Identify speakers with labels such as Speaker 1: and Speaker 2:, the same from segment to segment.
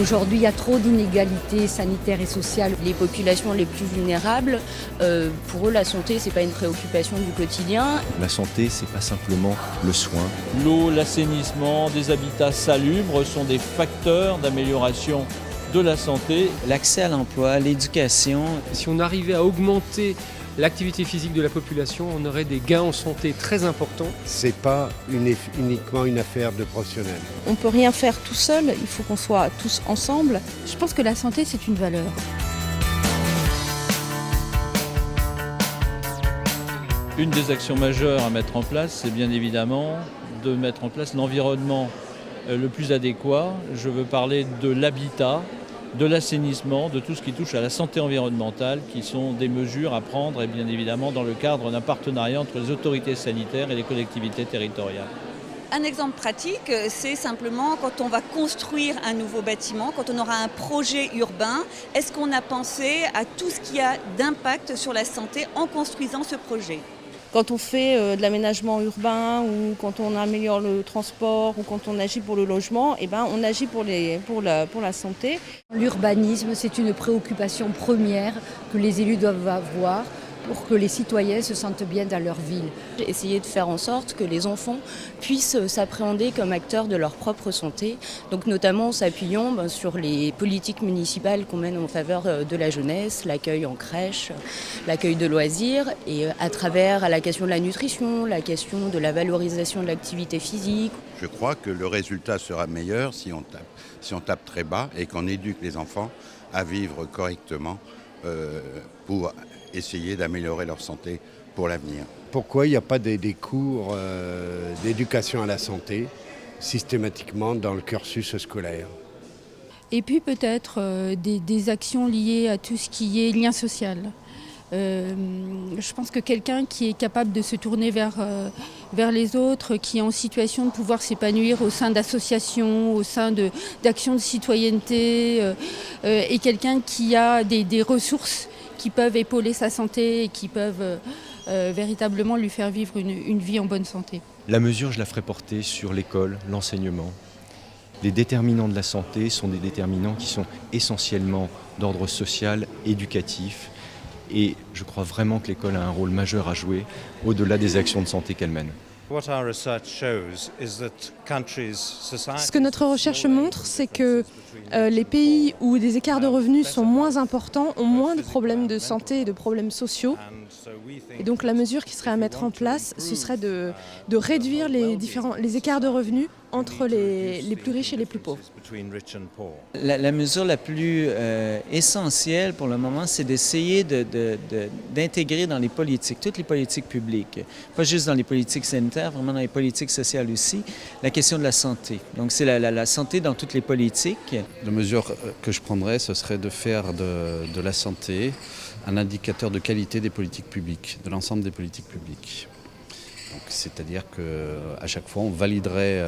Speaker 1: Aujourd'hui, il y a trop d'inégalités sanitaires et sociales.
Speaker 2: Les populations les plus vulnérables, pour eux, la santé, c'est pas une préoccupation du quotidien.
Speaker 3: La santé, c'est pas simplement le soin.
Speaker 4: L'eau, l'assainissement, des habitats salubres sont des facteurs d'amélioration de la santé.
Speaker 5: L'accès à l'emploi, l'éducation.
Speaker 6: Si on arrivait à augmenter l'activité physique de la population, on aurait des gains en santé très importants.
Speaker 7: C'est pas uniquement une affaire de professionnels.
Speaker 8: On ne peut rien faire tout seul, il faut qu'on soit tous ensemble.
Speaker 1: Je pense que la santé, c'est une valeur.
Speaker 4: Une des actions majeures à mettre en place, c'est bien évidemment de mettre en place l'environnement le plus adéquat. Je veux parler de l'habitat, de l'assainissement, de tout ce qui touche à la santé environnementale, qui sont des mesures à prendre, et bien évidemment dans le cadre d'un partenariat entre les autorités sanitaires et les collectivités territoriales.
Speaker 9: Un exemple pratique, c'est simplement quand on va construire un nouveau bâtiment, quand on aura un projet urbain, est-ce qu'on a pensé à tout ce qui a d'impact sur la santé en construisant ce projet ?
Speaker 8: Quand on fait de l'aménagement urbain ou quand on améliore le transport ou quand on agit pour le logement, on agit pour la santé.
Speaker 1: L'urbanisme, c'est une préoccupation première que les élus doivent avoir pour que les citoyens se sentent bien dans leur ville.
Speaker 2: Essayer de faire en sorte que les enfants puissent s'appréhender comme acteurs de leur propre santé, donc notamment en s'appuyant sur les politiques municipales qu'on mène en faveur de la jeunesse, l'accueil en crèche, l'accueil de loisirs, et à travers la question de la nutrition, la question de la valorisation de l'activité physique.
Speaker 10: Je crois que le résultat sera meilleur si on tape très bas et qu'on éduque les enfants à vivre correctement pour essayer d'améliorer leur santé pour l'avenir.
Speaker 7: Pourquoi il n'y a pas des cours d'éducation à la santé systématiquement dans le cursus scolaire ?
Speaker 11: Et puis peut-être des actions liées à tout ce qui est lien social. Je pense que quelqu'un qui est capable de se tourner vers les autres, qui est en situation de pouvoir s'épanouir au sein d'associations, au sein d'actions de citoyenneté, et quelqu'un qui a des ressources qui peuvent épauler sa santé et qui peuvent véritablement lui faire vivre une vie en bonne santé.
Speaker 3: La mesure, je la ferai porter sur l'école, l'enseignement. Les déterminants de la santé sont des déterminants qui sont essentiellement d'ordre social, éducatif. Et je crois vraiment que l'école a un rôle majeur à jouer au-delà des actions de santé qu'elle mène.
Speaker 8: Ce que notre recherche montre, c'est que les pays où des écarts de revenus sont moins importants ont moins de problèmes de santé et de problèmes sociaux. Et donc la mesure qui serait à mettre en place, ce serait de réduire les écarts de revenus entre les plus riches et les plus pauvres.
Speaker 5: La mesure la plus essentielle pour le moment, c'est d'essayer d'intégrer dans les politiques, toutes les politiques publiques, pas juste dans les politiques sanitaires, vraiment dans les politiques sociales aussi, la question de la santé. Donc c'est la santé dans toutes les politiques.
Speaker 12: La mesure que je prendrais, ce serait de faire de la santé un indicateur de qualité des politiques publiques, de l'ensemble des politiques publiques. C'est-à-dire qu'à chaque fois, on validerait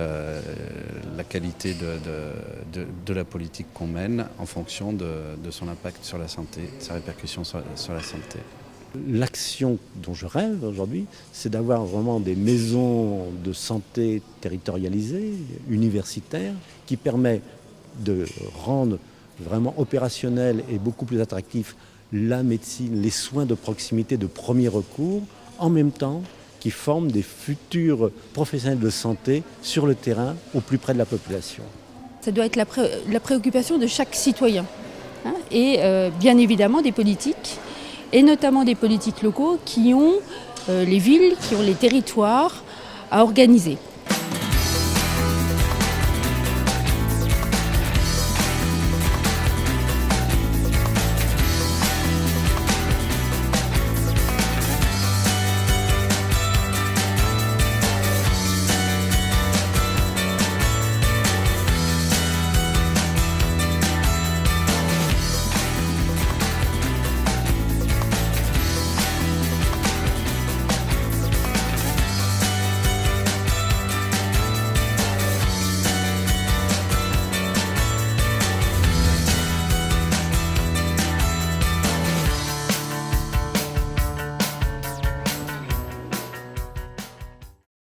Speaker 12: la qualité de la politique qu'on mène en fonction de son impact sur la santé, de sa répercussion sur la santé.
Speaker 13: L'action dont je rêve aujourd'hui, c'est d'avoir vraiment des maisons de santé territorialisées, universitaires, qui permettent de rendre vraiment opérationnel et beaucoup plus attractif la médecine, les soins de proximité de premier recours, en même temps qui forment des futurs professionnels de santé sur le terrain, au plus près de la population.
Speaker 11: Ça doit être la préoccupation de chaque citoyen, et bien évidemment des politiques, et notamment des politiques locaux qui ont les villes, qui ont les territoires à organiser.